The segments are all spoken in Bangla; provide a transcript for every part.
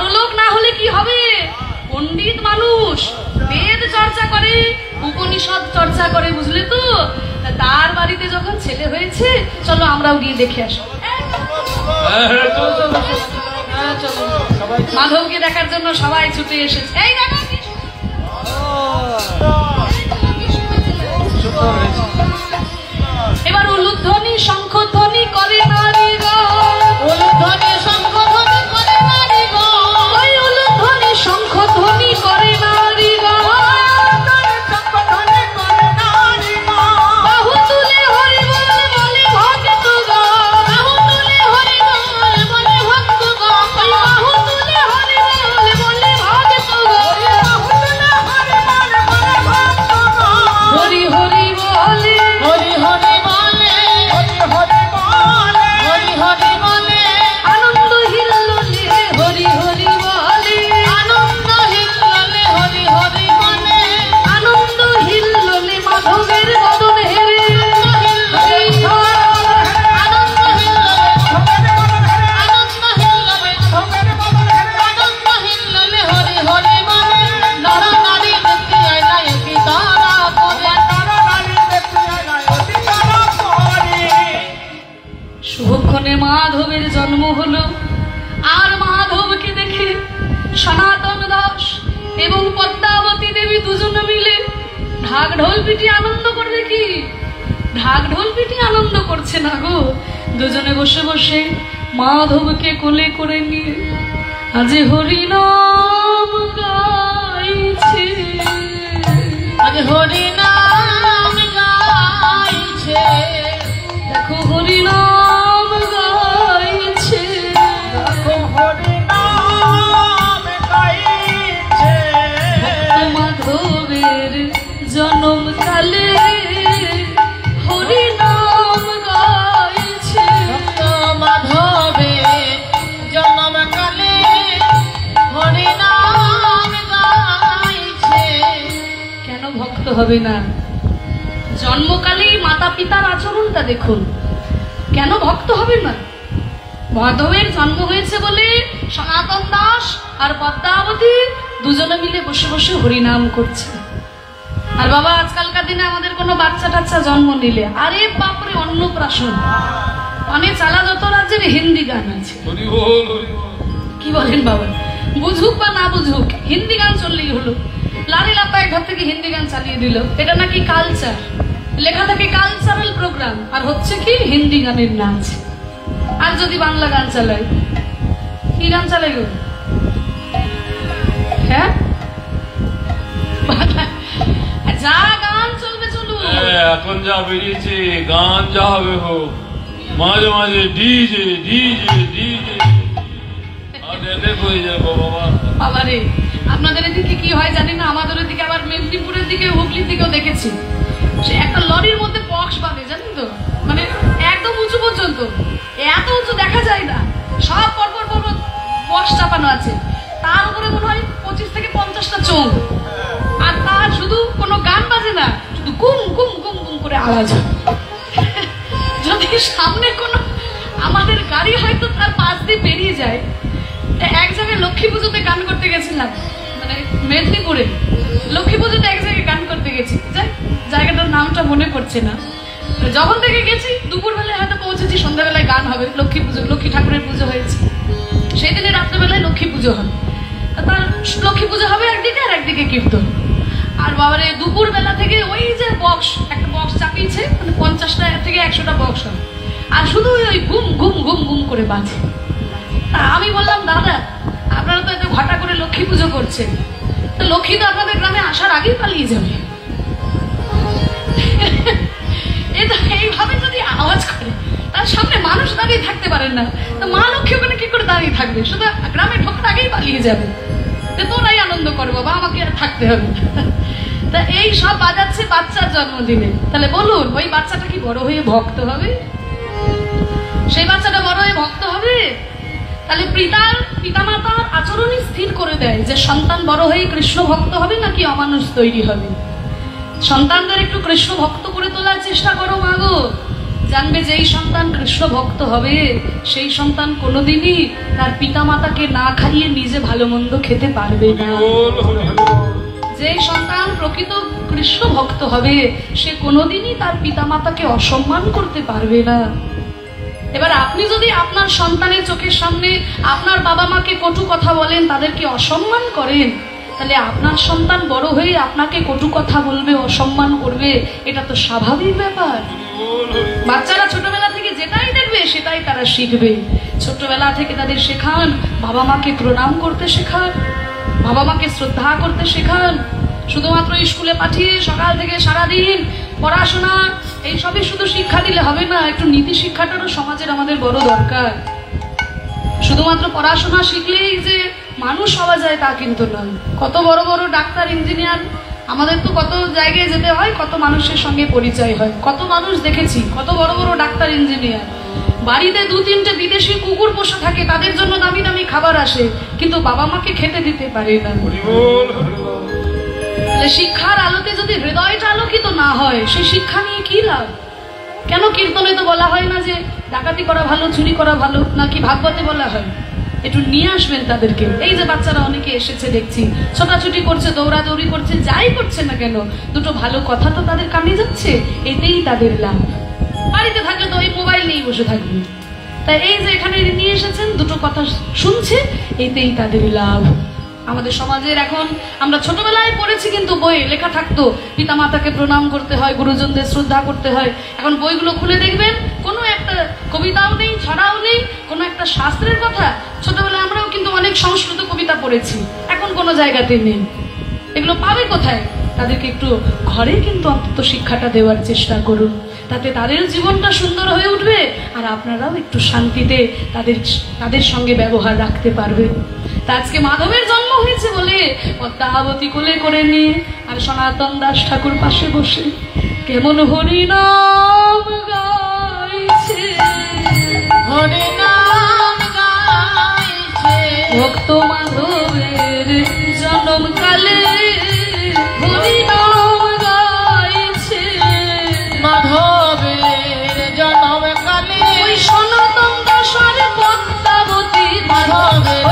বড়লোক না হলে কি হবে? পণ্ডিত মানুষ, বেদ চর্চা করে, উপনিষদ চর্চা করে, বুঝলে তো? তার বাড়িতে যখন ছেলে হয়েছে, চলো আমরাও গিয়ে দেখে আসি। মাধবকে দেখার জন্য সবাই ছুটে এসেছে। এই দেখো এবার উলুধ্বনি শঙ্খধ্বনি করে নারীগণ, উলুধ্বনি শঙ্খধ্বনি করে নারীগণ, ওই উলুধ্বনি শঙ্খধ্বনি করে নারীগণ, বাহু তুলে হরি বল বলে ভক্তগণ, বাহু তুলে হরি বল বলে ভক্তগণ, বাহু তুলে হরি বল বলে ভক্তগণ, হরি হরি বলে, হরি হরি বলে, হরি হরি বলে, আনন্দ হিল্লোলে হরি হরি বলে, আনন্দ হিল্লোলে হরি হরি বলে, আনন্দ হিল্লোলে মাধবের বদন হেরে, আনন্দ হিল্লোলে, আনন্দ হিল্লোলে, আনন্দ হিল্লোলে হরি হরি বলে, নর নারী দেখতে আইলা একই তারা করে, শুভক্ষণে মাধবের জন্ম হলো। আর মাধবকে দেখে সনাতন দাস এবং পদ্মাবতী দেবী দুজনে মিলে ঢাক ঢোল পিটিয়ে আনন্দ করবে। কি ঢাক ঢোল পিটিয়ে আনন্দ করছে না গো, দুজনে বসে বসে মাধবকে কোলে করে নিয়ে আজ হরিনাম গাইছে, আজ হরিনাম গাইছে, দেখো হরিনাম গাইছে, দেখো হরিনাম গাইছে, মাধবের জনম কালে হরিনাম গাইছে, মাধবের জনম কালে হরিনাম গাইছে। কেন ভক্ত হবে না? জন্মকালেই মাতা পিতার আচরণটা দেখুন, কেন ভক্ত হবে না? মাধবের জন্ম হয়েছে বলে সনাতন দাস আর পদ্মাবতী দুজনে মিলে বসে বসে হরিনাম করছে। আর বাবা, আজকালকার দিনে আমাদের কোনো বাচ্চা টাচ্চা জন্ম নিলে, আরে বাপরে অন্নপ্রাশন, অনেক চালা যত রাজ্যের হিন্দি গান আছে। কি বলেন বাবা? বুঝুক বা না বুঝুক, হিন্দি গান চললেই হলো। লারি লাপ্পা এক ঘর থেকে হিন্দি গান চালিয়ে দিল, এটা নাকি কালচার। লেখা থাকে কালচারাল প্রোগ্রাম, আর হচ্ছে কি হিন্দি গানের নাচ। আর যদি বাংলা গান চালায়, কি গান চালাই গো? হ্যাঁ, যা গান চলবে চলুক। এখন যা বেরিয়েছে গান যা হবে হোক, মাঝে মাঝে ডিজে ডিজে ডিজে বাবারে, আপনাদের এদিকে কি হয় জানি না, আমাদের এদিকে আবার মেদিনীপুরের দিকে, হুগলির দিকেও দেখেছি, সে একটা লরির মধ্যে বক্স বাঁধে, জানেন তো, মানে একদম উঁচু পর্যন্ত, এত উঁচু দেখা যায় না, সব পরপর পরপর বক্স চাপানো আছে, তার উপরে মনে হয় 25 থেকে 50টা চোখ, আর তার শুধু কোনো গান বাজে না, শুধু গুম গুম গুম গুম করে আওয়াজ। যদি সামনে কোনো আমাদের গাড়ি হয়তো তার পাশ দিয়ে বেরিয়ে যায়। এক জায়গায় লক্ষ্মী পুজোতে গান করতে গেছিলাম, মানে মেদিনীপুরে লক্ষ্মী পুজোতে এক জায়গায় গান করতে গেছি, জায়গাটার নামটা মনে পড়ছে না। যখন থেকে গেছি দুপুরবেলায় হয়তো পৌঁছেছি, সন্ধ্যাবেলায় গান হবে, লক্ষ্মী পুজো, লক্ষ্মী ঠাকুরের পুজো হয়েছে সেই দিনে, রাত্রেবেলায় লক্ষ্মী পুজো হবে। তার লক্ষ্মী পুজো হবে একদিকে, আর একদিকে কীর্তন। আর বাবারে দুপুর বেলা থেকে ওই যে বক্স, একটা বক্স চাপিয়েছে, মানে 50টা থেকে 100টা বক্স হবে, আর শুধু ওই ঘুম ঘুম ঘুম ঘুম করে বাজে। তা আমি বললাম, দাদা আপনারা তো এত ঘটা করে লক্ষ্মী পুজো করছেন, তো লক্ষ্মী তো আপনাদের গ্রামে আসার আগেই পালিয়ে যাবে। এইভাবে যদি আওয়াজ করে, তার সামনে মানুষ দাঁড়িয়ে থাকতে পারেন না, তো মা লক্ষ্মী ওখানে কি করে দাঁড়িয়ে থাকবে? শুধু গ্রামে ঢোকার আগেই পালিয়ে যাবে। তোরাই আনন্দ করো বাবা, আমাকে আর থাকতে হবে। তা এই সব বাজাচ্ছে বাচ্চার জন্মদিনে, তাহলে বলুন ওই বাচ্চাটা কি বড় হয়ে ভক্ত হবে? সেই বাচ্চাটা বড় হয়ে ভক্ত হবে? তাহলে পিতামাতার আচরণই স্থির করে দেয় যে সন্তান বড় হয়ে কৃষ্ণ ভক্ত হবে নাকি অমানুষ তৈরি হবে। সন্তানদের একটু কৃষ্ণ ভক্ত করে তোলার চেষ্টা করো মা গো, জানবে যে এই সন্তান কৃষ্ণ ভক্ত হবে সেই সন্তান কোনোদিনই তার পিতামাতাকে না খাইয়ে নিজে ভালো মন্দ খেতে পারবে না। যে সন্তান প্রকৃত কৃষ্ণ ভক্ত হবে সে কোনোদিনই তার পিতামাতাকে অসম্মান করতে পারবে না। এবার আপনি যদি আপনার সন্তানের চোখের সামনে আপনার বাবা মাকে কটু কথা বলেন, তাদেরকে অসম্মান করেন, তাহলে আপনার সন্তান বড় হয়ে আপনাকে কটু কথা বলবে, অসম্মান করবে, এটা তো স্বাভাবিক ব্যাপার। বাচ্চারা ছোটবেলা থেকে যেটাই দেখবে সেটাই তারা শিখবে। ছোটবেলা থেকে তাদের শেখান বাবা মাকে প্রণাম করতে শেখান, বাবা মাকে শ্রদ্ধা করতে শেখান। শুধুমাত্র স্কুলে পাঠিয়ে সকাল থেকে সারাদিন পড়াশোনা এইসবই শুধু শিক্ষা দিলে হবে না, একটু নীতি শিক্ষাটারও সমাজের আমাদের বড় দরকার। শুধুমাত্র পড়াশোনা শিখলেই যে মানুষ হওয়া যায় তা কিন্তু নয়। কত বড় বড় ডাক্তার, ইঞ্জিনিয়ার, আমাদের তো কত জায়গায় যেতে হয়, কত মানুষের সঙ্গে পরিচয় হয়, কত মানুষ দেখেছি, কত বড় বড় ডাক্তার, ইঞ্জিনিয়ার বাড়িতে 2-3টে বিদেশি কুকুর পোষা থাকে, তাদের জন্য দামি দামি খাবার আসে, কিন্তু বাবা মাকে খেতে দিতে পারে না। শিক্ষার আলোতে যদি হৃদয়টা আলোকিত না হয় সেই শিক্ষা নিয়ে কি লাভ? কেন কীর্তনে তো বলা হয় না যে ডাকাতি করা ভালো, চুরি করা ভালো, নাকি ভাগবতে বলা হয়? একটু নিয়ে আসবেন তাদেরকে। এই যে বাচ্চারা অনেকে এসেছে দেখছি, ছোটাছুটি করছে, দৌড়াদৌড়ি করছে, যাই করছে না কেন, দুটো ভালো কথা তো তাদের কানে যাচ্ছে, এতেই তাদের লাভ। বাড়িতে থাকলে তো এই মোবাইল নিয়েই বসে থাকবে, তাই এই যে এখানে নিয়ে এসেছেন, দুটো কথা শুনছে, এতেই তাদের লাভ। আমাদের সমাজের এখন আমরা ছোটবেলায় পড়েছি, কিন্তু বইয়ে লেখা থাকতো পিতামাতাকে প্রণাম করতে হয়, গুরুজনদের শ্রদ্ধা করতে হয়। এখন বইগুলো খুলে দেখবেন কোনো একটা কবিতাও নেই, ছড়াও নেই, কোনো একটা শাস্ত্রের কথা। ছোটবেলায় আমরাও কিন্তু অনেক সংস্কৃত কবিতা পড়েছি, এখন কোনো জায়গাতে নেই। এগুলো পাবে কোথায়? তাদেরকে একটু ঘরে কিন্তু অন্তত শিক্ষাটা দেওয়ার চেষ্টা করুন, তাতে তাদের জীবনটা সুন্দর হয়ে উঠবে, আর আপনারাও একটু শান্তিতে তাদের সঙ্গে ব্যবহার রাখতে পারবেন। তা আজকে মাধবের জন্ম হয়েছে বলে পদ্মাবতী কোলে করে নিয়ে আর সনাতন দাস ঠাকুর পাশে বসে কেমন হরিনাম গাইছে, হরিনাম গাইছে। ভক্ত মাধবের জন্মকালে হরিনাম গাইছে, মাধবের জন্মকালে ওই সনাতন দাস আর পদ্মাবতী মাধবের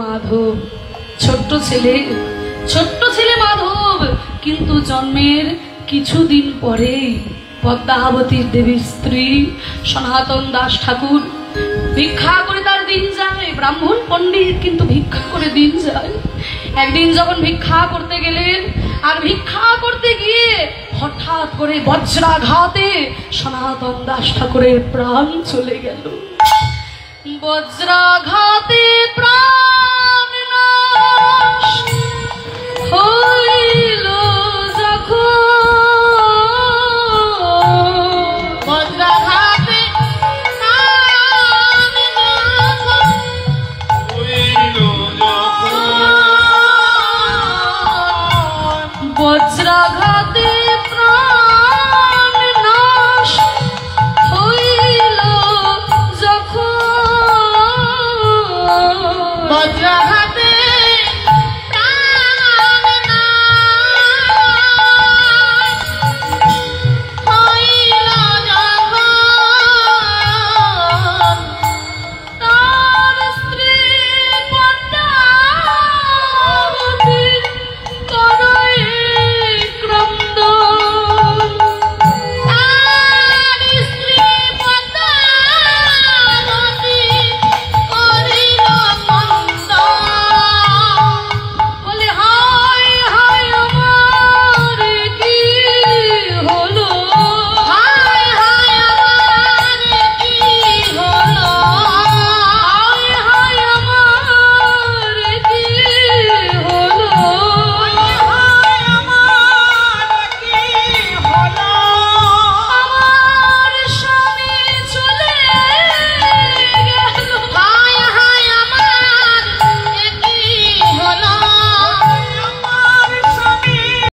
মাধব। ছোট্ট ছেলে মাধব, কিন্তু জন্মের কিছুদিন পরেই পদ্মাবতীর দেবীর স্ত্রী সনাতন দাস ঠাকুর ভিক্ষা করে তার দিন যায়। ব্রাহ্মণ পণ্ডিত, কিন্তু ভিক্ষা করে দিন যায়। একদিন যখন ভিক্ষা করতে গেলেন, আর ভিক্ষা করতে গিয়ে হঠাৎ করে বজ্রাঘাতে সনাতন দাস ঠাকুরের প্রাণ চলে গেল। বজ্রাঘাতে প্রাণ